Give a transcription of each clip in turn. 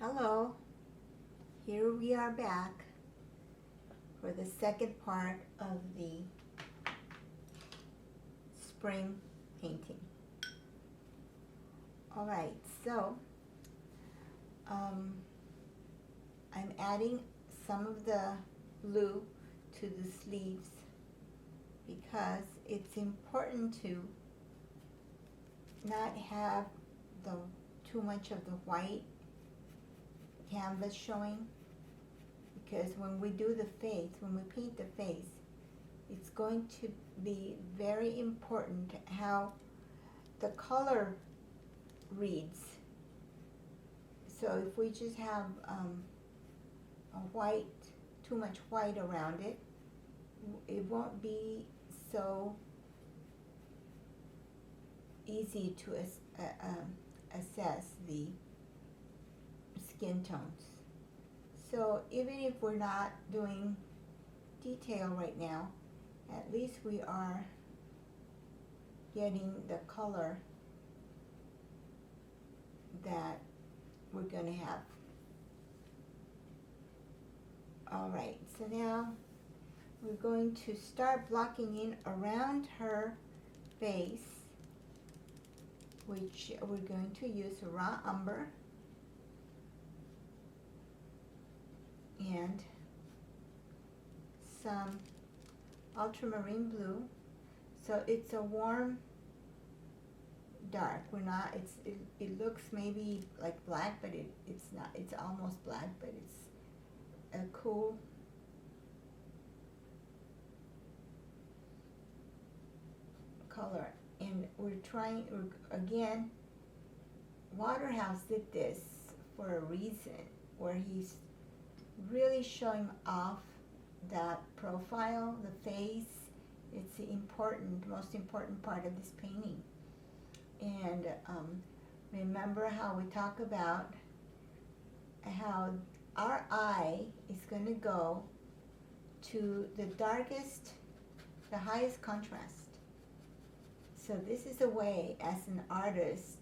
Hello, here we are back for the second part of the spring painting. Alright, so I'm adding some of the blue to the sleeves because it's important to not have too much of the white canvas showing, because when we do the face, when we paint the face, it's going to be very important how the color reads. So if we just have too much white around it, it won't be so easy to assess the skin tones. So even if we're not doing detail right now, at least we are getting the color that we're going to have. Alright, so now we're going to start blocking in around her face, which we're going to use raw umber and some ultramarine blue. So it's a warm dark. It looks maybe like black, but it's not. It's almost black, but it's a cool color. And again, Waterhouse did this for a reason, where he's really showing off that profile, the face. It's the most important part of this painting. And remember how we talk about how our eye is going to go to the darkest, the highest contrast. So this is a way, as an artist,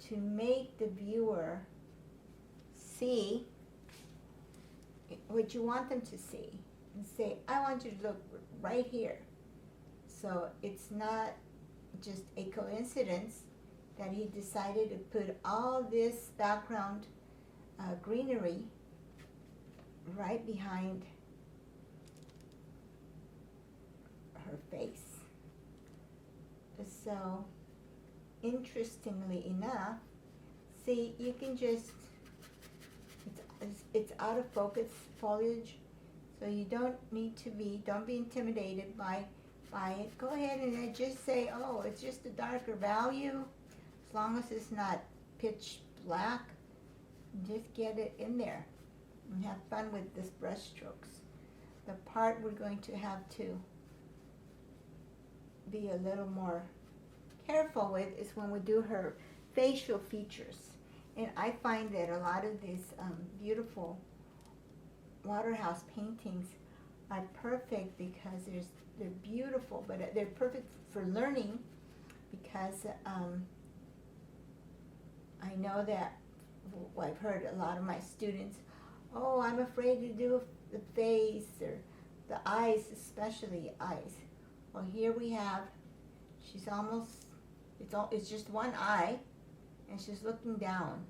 to make the viewer see what you want them to see, and say, I want you to look right here. So it's not just a coincidence that he decided to put all this background greenery right behind her face. So interestingly enough, see, you can just, it's out of focus foliage, so you don't be intimidated by it. Go ahead and just say, oh, it's just a darker value, as long as it's not pitch black. Just get it in there and have fun with this brush strokes. The part we're going to have to be a little more careful with is when we do her facial features. And I find that a lot of these beautiful Waterhouse paintings are perfect because they're beautiful, but they're perfect for learning, because I know that, well, I've heard a lot of my students, oh, I'm afraid to do the face or the eyes, especially eyes. Well, here we have, she's almost, it's just one eye, and she's looking down.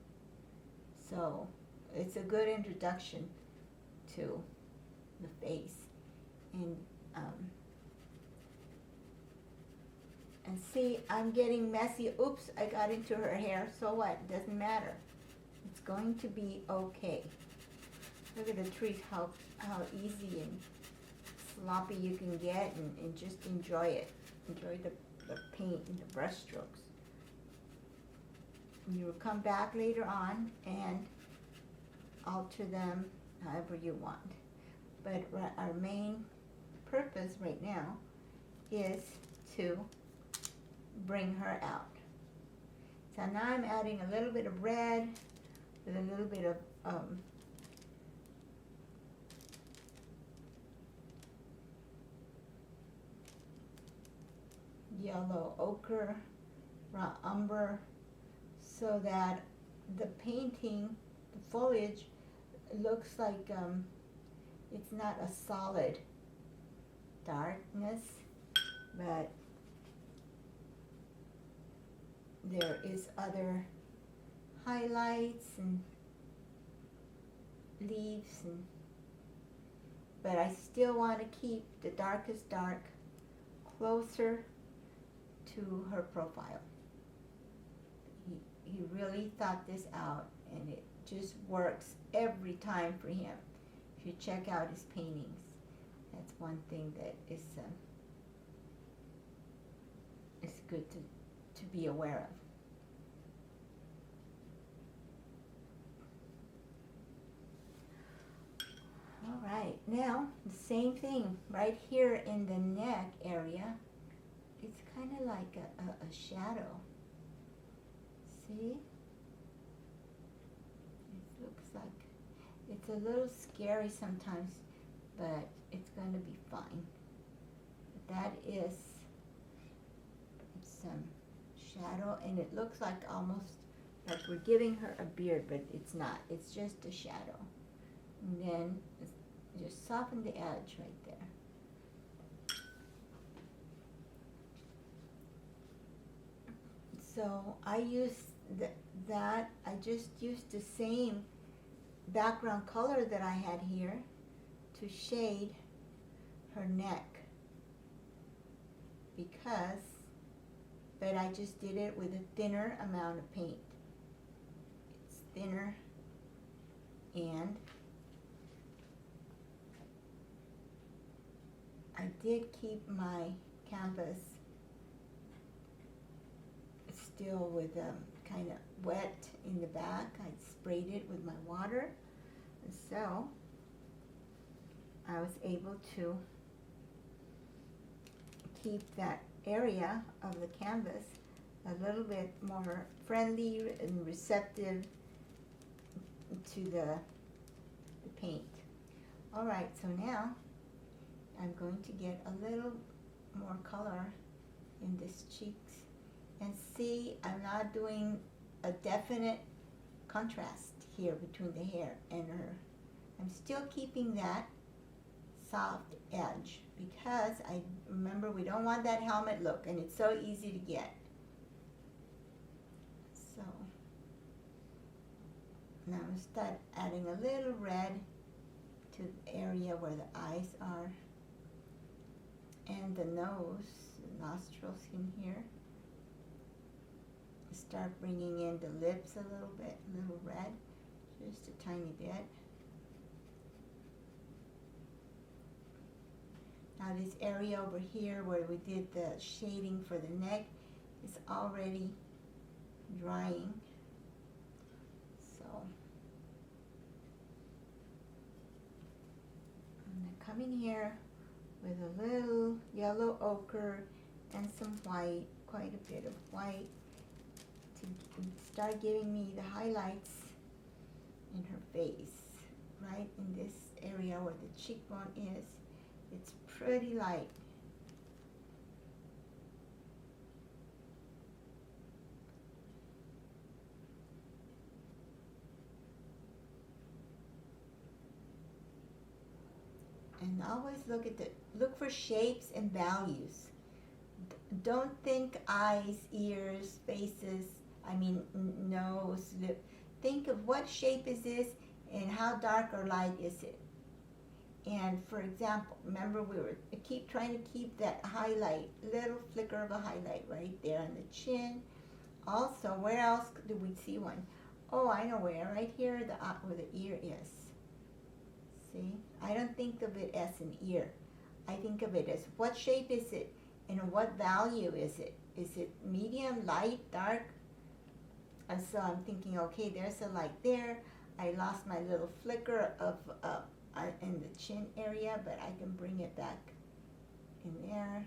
So it's a good introduction to the face. And see, I'm getting messy. Oops, I got into her hair. So what? Doesn't matter. It's going to be okay. Look at the trees, how easy and sloppy you can get, and just enjoy it. Enjoy the paint and the brush strokes. You will come back later on and alter them however you want. But our main purpose right now is to bring her out. So now I'm adding a little bit of red with a little bit of yellow ochre, raw umber, so that the painting the foliage looks like it's not a solid darkness, but there is other highlights and leaves, but I still want to keep the darkest dark closer to her profile. He really thought this out, and it just works every time for him. If you check out his paintings, that's one thing that is good to be aware of. All right, now the same thing right here in the neck area. It's kind of like a shadow. See? It looks like it's a little scary sometimes, but it's going to be fine. But that is some shadow, and it looks like almost like we're giving her a beard, but it's not. It's just a shadow. And then just soften the edge right there. So I use that. I just used the same background color that I had here to shade her neck, but I just did it with a thinner amount of paint. It's thinner, and I did keep my canvas still with kind of wet in the back. I sprayed it with my water, and so I was able to keep that area of the canvas a little bit more friendly and receptive to the paint. All right, so now I'm going to get a little more color in this cheeks, and see, I'm not doing a definite contrast here between the hair and her. I'm still keeping that soft edge because I remember we don't want that helmet look, and it's so easy to get. So now I'm going to start adding a little red to the area where the eyes are, and the nose, the nostrils in here. Start bringing in the lips a little bit, a little red, just a tiny bit. Now this area over here where we did the shading for the neck is already drying. So I'm going to come in here with a little yellow ochre and some white, quite a bit of white, to start giving me the highlights in her face, right in this area where the cheekbone is. It's pretty light. And always look for shapes and values. Don't think eyes, ears, faces, nose, lip. Think of what shape is this and how dark or light is it. And for example, remember we were trying to keep that highlight, little flicker of a highlight right there on the chin. Also, where else do we see one? Oh, I know where, right here where the ear is. See, I don't think of it as an ear. I think of it as what shape is it and what value is it? Is it medium, light, dark? And so I'm thinking, okay, there's a light there. I lost my little flicker of in the chin area, but I can bring it back in there,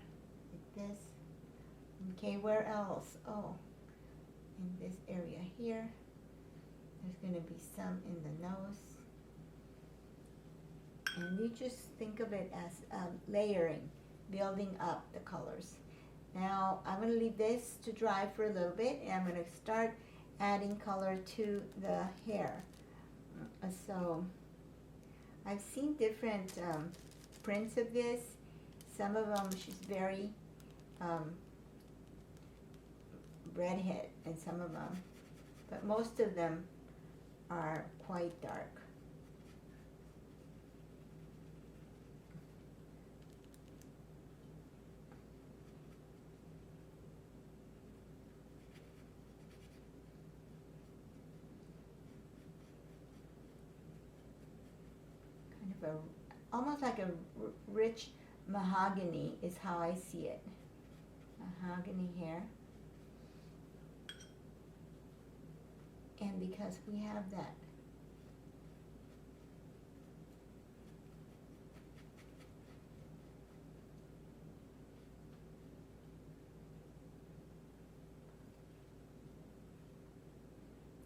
like this. Okay, where else? Oh, in this area here. There's going to be some in the nose. And you just think of it as layering, building up the colors. Now, I'm going to leave this to dry for a little bit, and I'm going to start adding color to the hair. So I've seen different prints of this. Some of them she's very redhead, and some of them, but most of them are quite dark. Kind of a, almost like a rich mahogany is how I see it. Mahogany hair. And because we have that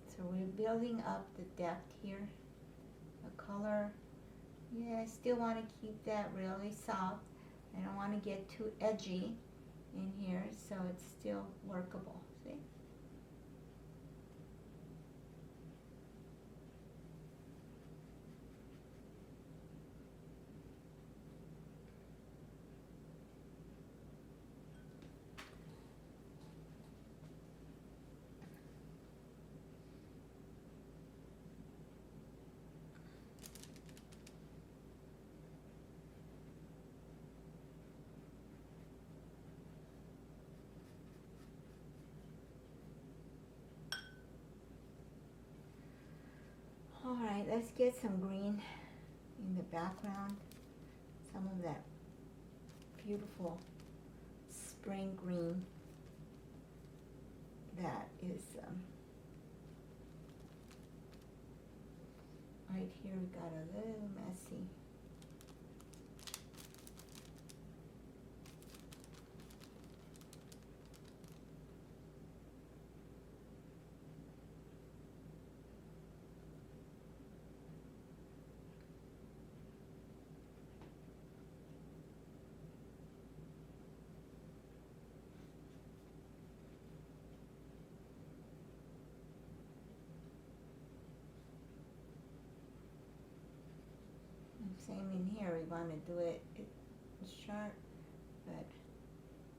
so we're building up the depth here, the color. Yeah, I still want to keep that really soft. I don't want to get too edgy in here, so it's still workable. See? All right, let's get some green in the background. Some of that beautiful spring green that is right here. We got a little messy. Same in here, we want to do it sharp, but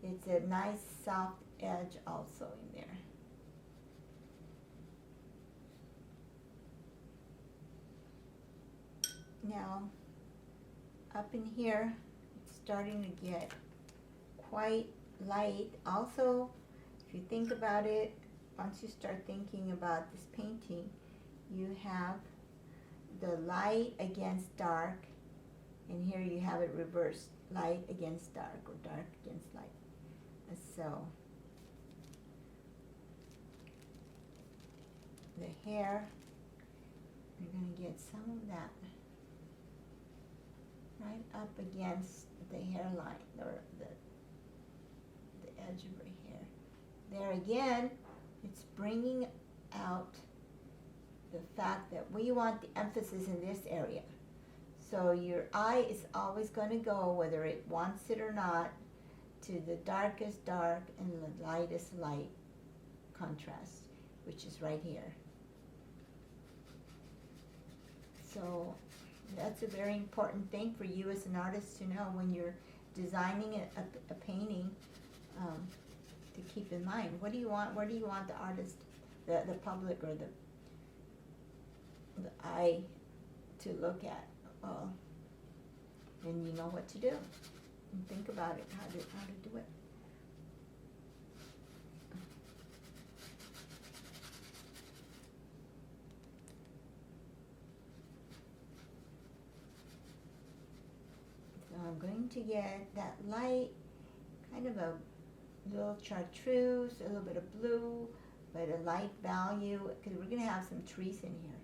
it's a nice soft edge also in there. Now, up in here, it's starting to get quite light. Also, if you think about it, once you start thinking about this painting, you have the light against dark, and here you have it reversed, light against dark or dark against light. So the hair, you're going to get some of that right up against the hairline or the edge of her hair. There again, it's bringing out the fact that we want the emphasis in this area. So your eye is always going to go, whether it wants it or not, to the darkest dark and the lightest light contrast, which is right here. So that's a very important thing for you as an artist to know when you're designing a painting, to keep in mind. What do you want? Where do you want the artist, the public, or the eye to look at? Well, then you know what to do. And think about it, how to do it. So I'm going to get that light, kind of a little chartreuse, a little bit of blue, but a light value, because we're going to have some trees in here.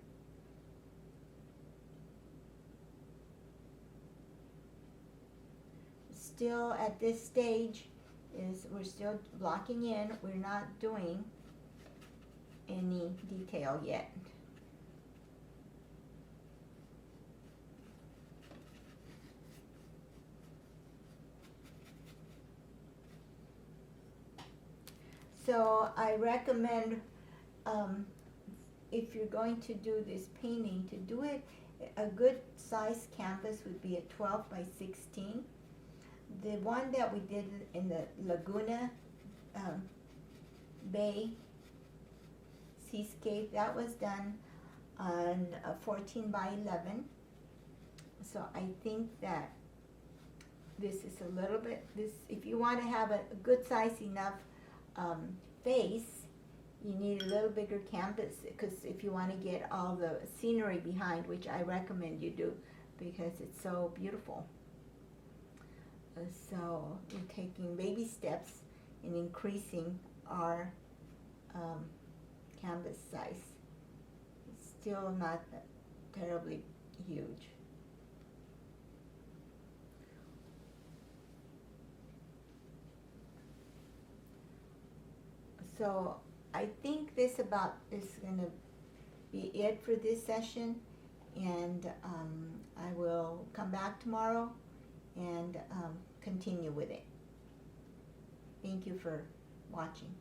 Still at this stage is we're still blocking in. We're not doing any detail yet. So I recommend if you're going to do this painting, to do it, a good size canvas would be a 12 by 16. The one that we did in the Laguna Bay seascape, that was done on a 14 by 11. So I think that this is a little bit, if you want to have a good size enough face, you need a little bigger canvas, because if you want to get all the scenery behind, which I recommend you do because it's so beautiful. So we're taking baby steps in increasing our canvas size. It's still not terribly huge. So I think this about is going to be it for this session, and I will come back tomorrow and continue with it. Thank you for watching.